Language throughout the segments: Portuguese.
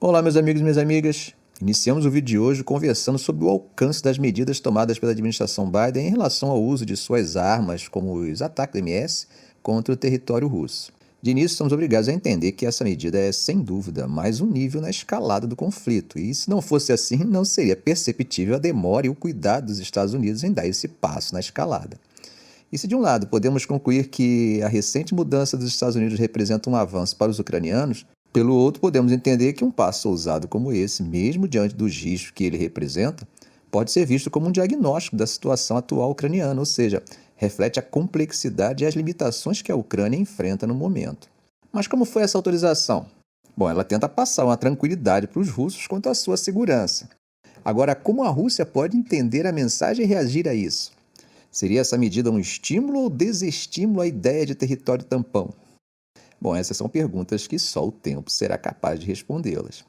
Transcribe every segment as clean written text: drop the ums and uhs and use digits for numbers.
Olá, meus amigos e minhas amigas. Iniciamos o vídeo de hoje conversando sobre o alcance das medidas tomadas pela administração Biden em relação ao uso de suas armas, como os ataques do MS, contra o território russo. De início, somos obrigados a entender que essa medida é, sem dúvida, mais um nível na escalada do conflito, e se não fosse assim, não seria perceptível a demora e o cuidado dos Estados Unidos em dar esse passo na escalada. E se de um lado podemos concluir que a recente mudança dos Estados Unidos representa um avanço para os ucranianos, pelo outro, podemos entender que um passo ousado como esse, mesmo diante dos riscos que ele representa, pode ser visto como um diagnóstico da situação atual ucraniana, ou seja, reflete a complexidade e as limitações que a Ucrânia enfrenta no momento. Mas como foi essa autorização? Bom, ela tenta passar uma tranquilidade para os russos quanto à sua segurança. Agora, como a Rússia pode entender a mensagem e reagir a isso? Seria essa medida um estímulo ou desestímulo à ideia de território tampão? Bom, essas são perguntas que só o tempo será capaz de respondê-las.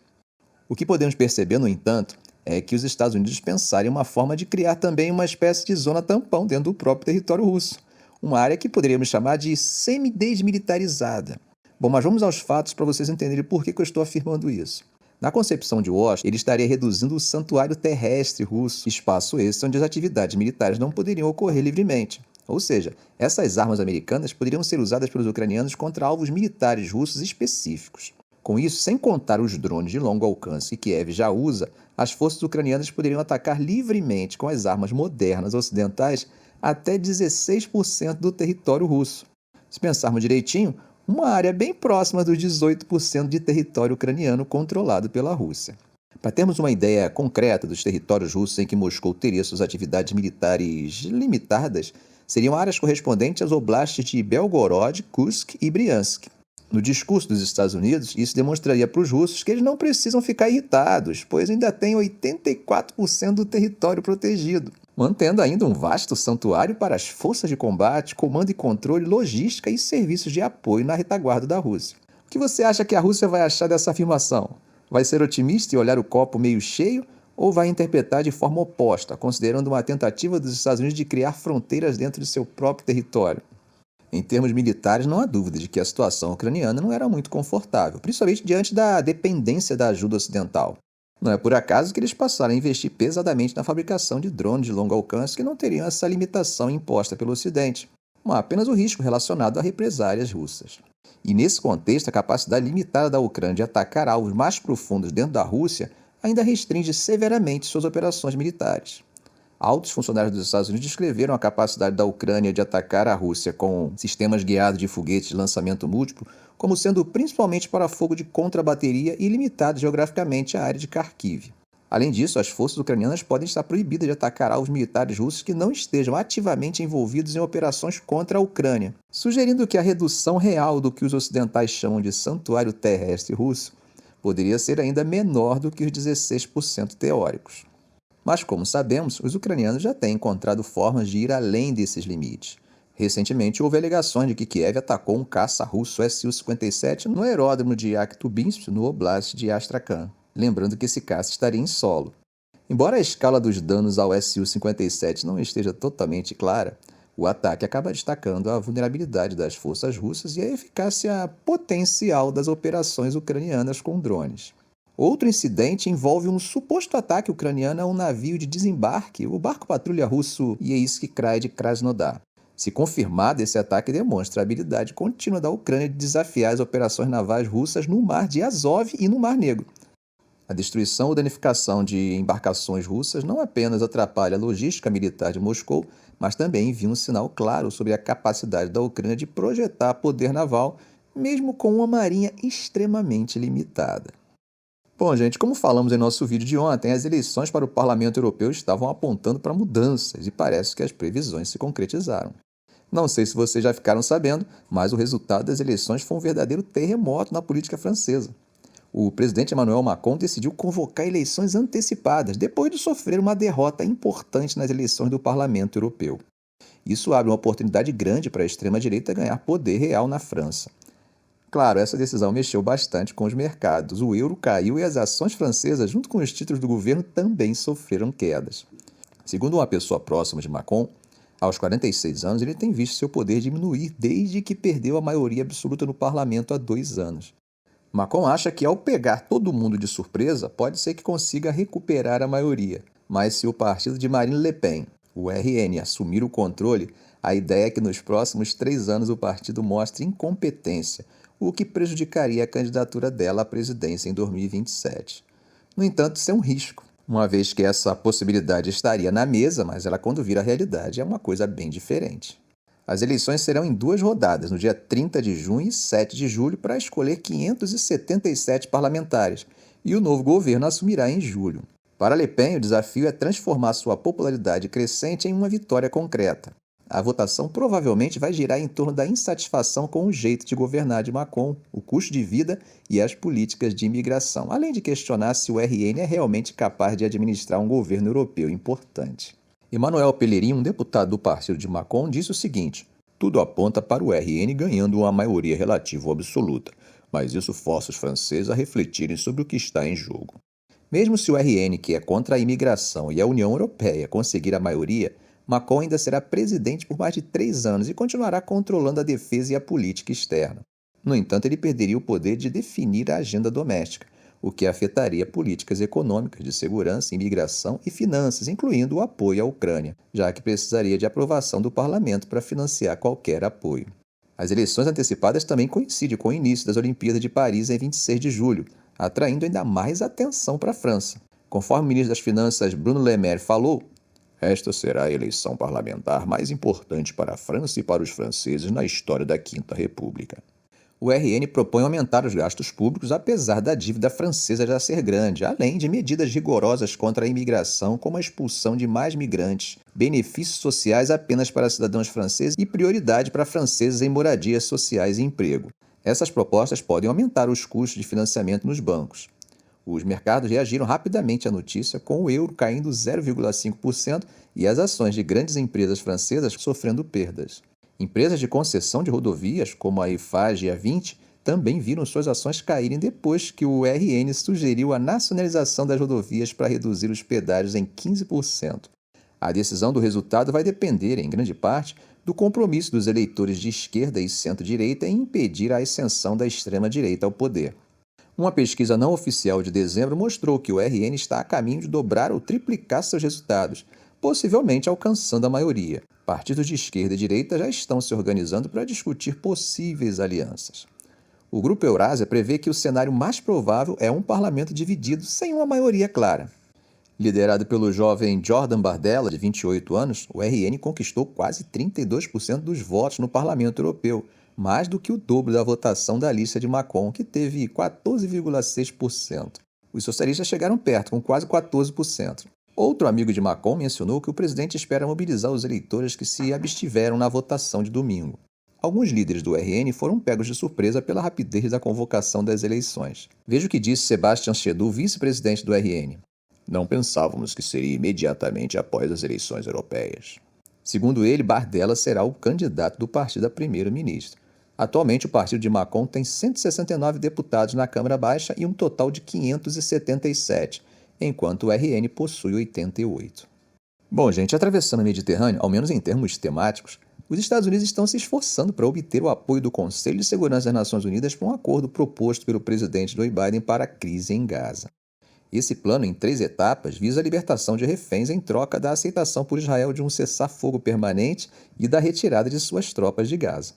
O que podemos perceber, no entanto, é que os Estados Unidos pensaram em uma forma de criar também uma espécie de zona tampão dentro do próprio território russo, uma área que poderíamos chamar de semi-desmilitarizada. Bom, mas vamos aos fatos para vocês entenderem por que eu estou afirmando isso. Na concepção de Washington, ele estaria reduzindo o santuário terrestre russo, espaço esse onde as atividades militares não poderiam ocorrer livremente. Ou seja, essas armas americanas poderiam ser usadas pelos ucranianos contra alvos militares russos específicos. Com isso, sem contar os drones de longo alcance que Kiev já usa, as forças ucranianas poderiam atacar livremente com as armas modernas ocidentais até 16% do território russo. Se pensarmos direitinho, uma área bem próxima dos 18% de território ucraniano controlado pela Rússia. Para termos uma ideia concreta dos territórios russos em que Moscou teria suas atividades militares limitadas, seriam áreas correspondentes aos oblastes de Belgorod, Kursk e Briansk. No discurso dos Estados Unidos, isso demonstraria para os russos que eles não precisam ficar irritados, pois ainda têm 84% do território protegido, mantendo ainda um vasto santuário para as forças de combate, comando e controle, logística e serviços de apoio na retaguarda da Rússia. O que você acha que a Rússia vai achar dessa afirmação? Vai ser otimista e olhar o copo meio cheio? Ou vai interpretar de forma oposta, considerando uma tentativa dos Estados Unidos de criar fronteiras dentro de seu próprio território? Em termos militares, não há dúvida de que a situação ucraniana não era muito confortável, principalmente diante da dependência da ajuda ocidental. Não é por acaso que eles passaram a investir pesadamente na fabricação de drones de longo alcance que não teriam essa limitação imposta pelo Ocidente, mas apenas o risco relacionado a represálias russas. E nesse contexto, a capacidade limitada da Ucrânia de atacar alvos mais profundos dentro da Rússia ainda restringe severamente suas operações militares. Altos funcionários dos Estados Unidos descreveram a capacidade da Ucrânia de atacar a Rússia com sistemas guiados de foguetes de lançamento múltiplo como sendo principalmente para fogo de contrabateria e limitado geograficamente à área de Kharkiv. Além disso, as forças ucranianas podem estar proibidas de atacar alvos militares russos que não estejam ativamente envolvidos em operações contra a Ucrânia, sugerindo que a redução real do que os ocidentais chamam de santuário terrestre russo poderia ser ainda menor do que os 16% teóricos. Mas, como sabemos, os ucranianos já têm encontrado formas de ir além desses limites. Recentemente, houve alegações de que Kiev atacou um caça russo Su-57 no aeródromo de Akhtubinsk, no Oblast de Astrakhan, lembrando que esse caça estaria em solo. Embora a escala dos danos ao Su-57 não esteja totalmente clara, o ataque acaba destacando a vulnerabilidade das forças russas e a eficácia potencial das operações ucranianas com drones. Outro incidente envolve um suposto ataque ucraniano a um navio de desembarque, o barco patrulha russo Yeisk Krai de Krasnodar. Se confirmado, esse ataque demonstra a habilidade contínua da Ucrânia de desafiar as operações navais russas no mar de Azov e no Mar Negro. A destruição ou danificação de embarcações russas não apenas atrapalha a logística militar de Moscou, mas também envia um sinal claro sobre a capacidade da Ucrânia de projetar poder naval, mesmo com uma marinha extremamente limitada. Bom, gente, como falamos em nosso vídeo de ontem, as eleições para o Parlamento Europeu estavam apontando para mudanças e parece que as previsões se concretizaram. Não sei se vocês já ficaram sabendo, mas o resultado das eleições foi um verdadeiro terremoto na política francesa. O presidente Emmanuel Macron decidiu convocar eleições antecipadas depois de sofrer uma derrota importante nas eleições do Parlamento Europeu. Isso abre uma oportunidade grande para a extrema-direita ganhar poder real na França. Claro, essa decisão mexeu bastante com os mercados. O euro caiu e as ações francesas, junto com os títulos do governo, também sofreram quedas. Segundo uma pessoa próxima de Macron, aos 46 anos ele tem visto seu poder diminuir desde que perdeu a maioria absoluta no parlamento há 2 anos. Macron acha que ao pegar todo mundo de surpresa, pode ser que consiga recuperar a maioria. Mas se o partido de Marine Le Pen, o RN, assumir o controle, a ideia é que nos próximos 3 anos o partido mostre incompetência, o que prejudicaria a candidatura dela à presidência em 2027. No entanto, isso é um risco, uma vez que essa possibilidade estaria na mesa, mas ela, quando vira realidade, é uma coisa bem diferente. As eleições serão em 2 rodadas, no dia 30 de junho e 7 de julho, para escolher 577 parlamentares, e o novo governo assumirá em julho. Para Le Pen, o desafio é transformar sua popularidade crescente em uma vitória concreta. A votação provavelmente vai girar em torno da insatisfação com o jeito de governar de Macron, o custo de vida e as políticas de imigração, além de questionar se o RN é realmente capaz de administrar um governo europeu importante. Emmanuel Pellerin, um deputado do partido de Macron, disse o seguinte: tudo aponta para o RN ganhando uma maioria relativa ou absoluta, mas isso força os franceses a refletirem sobre o que está em jogo. Mesmo se o RN, que é contra a imigração, e a União Europeia conseguir a maioria, Macron ainda será presidente por mais de 3 anos e continuará controlando a defesa e a política externa. No entanto, ele perderia o poder de definir a agenda doméstica, o que afetaria políticas econômicas, de segurança, imigração e finanças, incluindo o apoio à Ucrânia, já que precisaria de aprovação do parlamento para financiar qualquer apoio. As eleições antecipadas também coincidem com o início das Olimpíadas de Paris em 26 de julho, atraindo ainda mais atenção para a França. Conforme o ministro das Finanças Bruno Le Maire falou, esta será a eleição parlamentar mais importante para a França e para os franceses na história da Quinta República. O RN propõe aumentar os gastos públicos apesar da dívida francesa já ser grande, além de medidas rigorosas contra a imigração, como a expulsão de mais migrantes, benefícios sociais apenas para cidadãos franceses e prioridade para franceses em moradias sociais e emprego. Essas propostas podem aumentar os custos de financiamento nos bancos. Os mercados reagiram rapidamente à notícia, com o euro caindo 0,5% e as ações de grandes empresas francesas sofrendo perdas. Empresas de concessão de rodovias, como a Eiffage e a Vinci, também viram suas ações caírem depois que o RN sugeriu a nacionalização das rodovias para reduzir os pedágios em 15%. A decisão do resultado vai depender, em grande parte, do compromisso dos eleitores de esquerda e centro-direita em impedir a ascensão da extrema-direita ao poder. Uma pesquisa não oficial de dezembro mostrou que o RN está a caminho de dobrar ou triplicar seus resultados, possivelmente alcançando a maioria. Partidos de esquerda e direita já estão se organizando para discutir possíveis alianças. O Grupo Eurásia prevê que o cenário mais provável é um parlamento dividido sem uma maioria clara. Liderado pelo jovem Jordan Bardella, de 28 anos, o RN conquistou quase 32% dos votos no Parlamento Europeu, mais do que o dobro da votação da lista de Macron, que teve 14,6%. Os socialistas chegaram perto, com quase 14%. Outro amigo de Macron mencionou que o presidente espera mobilizar os eleitores que se abstiveram na votação de domingo. Alguns líderes do RN foram pegos de surpresa pela rapidez da convocação das eleições. Veja o que disse Sébastien Chedou, vice-presidente do RN. Não pensávamos que seria imediatamente após as eleições europeias. Segundo ele, Bardella será o candidato do partido a primeiro-ministro. Atualmente, o partido de Macron tem 169 deputados na Câmara Baixa e um total de 577, enquanto o RN possui 88. Bom, gente, atravessando o Mediterrâneo, ao menos em termos temáticos, os Estados Unidos estão se esforçando para obter o apoio do Conselho de Segurança das Nações Unidas para um acordo proposto pelo presidente Joe Biden para a crise em Gaza. Esse plano, em 3 etapas, visa a libertação de reféns em troca da aceitação por Israel de um cessar-fogo permanente e da retirada de suas tropas de Gaza.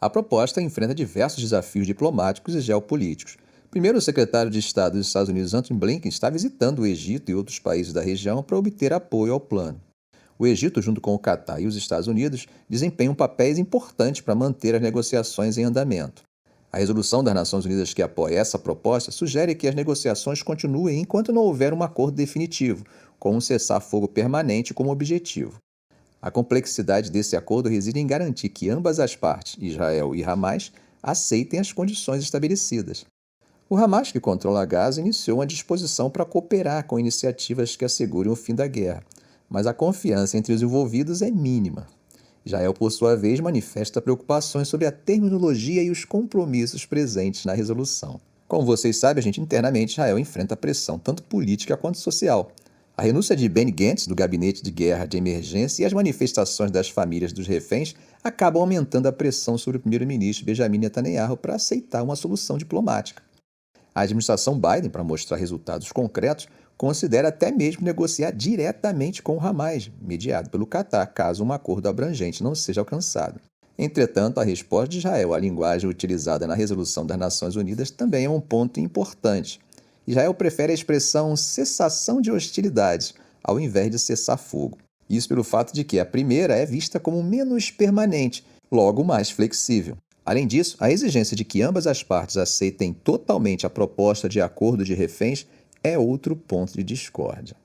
A proposta enfrenta diversos desafios diplomáticos e geopolíticos. Primeiro, o secretário de Estado dos Estados Unidos, Antony Blinken, está visitando o Egito e outros países da região para obter apoio ao plano. O Egito, junto com o Catar e os Estados Unidos, desempenham papéis importantes para manter as negociações em andamento. A resolução das Nações Unidas que apoia essa proposta sugere que as negociações continuem enquanto não houver um acordo definitivo, com um cessar-fogo permanente como objetivo. A complexidade desse acordo reside em garantir que ambas as partes, Israel e Hamas, aceitem as condições estabelecidas. O Hamas, que controla Gaza, iniciou uma disposição para cooperar com iniciativas que assegurem o fim da guerra, mas a confiança entre os envolvidos é mínima. Israel, por sua vez, manifesta preocupações sobre a terminologia e os compromissos presentes na resolução. Como vocês sabem, internamente Israel enfrenta pressão tanto política quanto social. A renúncia de Benny Gantz, do Gabinete de Guerra de Emergência, e as manifestações das famílias dos reféns acabam aumentando a pressão sobre o primeiro-ministro Benjamin Netanyahu para aceitar uma solução diplomática. A administração Biden, para mostrar resultados concretos, considera até mesmo negociar diretamente com o Hamas, mediado pelo Catar, caso um acordo abrangente não seja alcançado. Entretanto, a resposta de Israel à linguagem utilizada na resolução das Nações Unidas também é um ponto importante. Israel prefere a expressão cessação de hostilidades, ao invés de cessar-fogo. Isso pelo fato de que a primeira é vista como menos permanente, logo mais flexível. Além disso, a exigência de que ambas as partes aceitem totalmente a proposta de acordo de reféns é outro ponto de discórdia.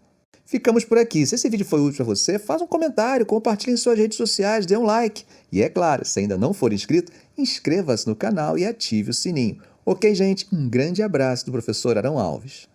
Ficamos por aqui. Se esse vídeo foi útil para você, faça um comentário, compartilhe em suas redes sociais, dê um like. E é claro, se ainda não for inscrito, inscreva-se no canal e ative o sininho. Ok, gente? Um grande abraço do professor Arão Alves.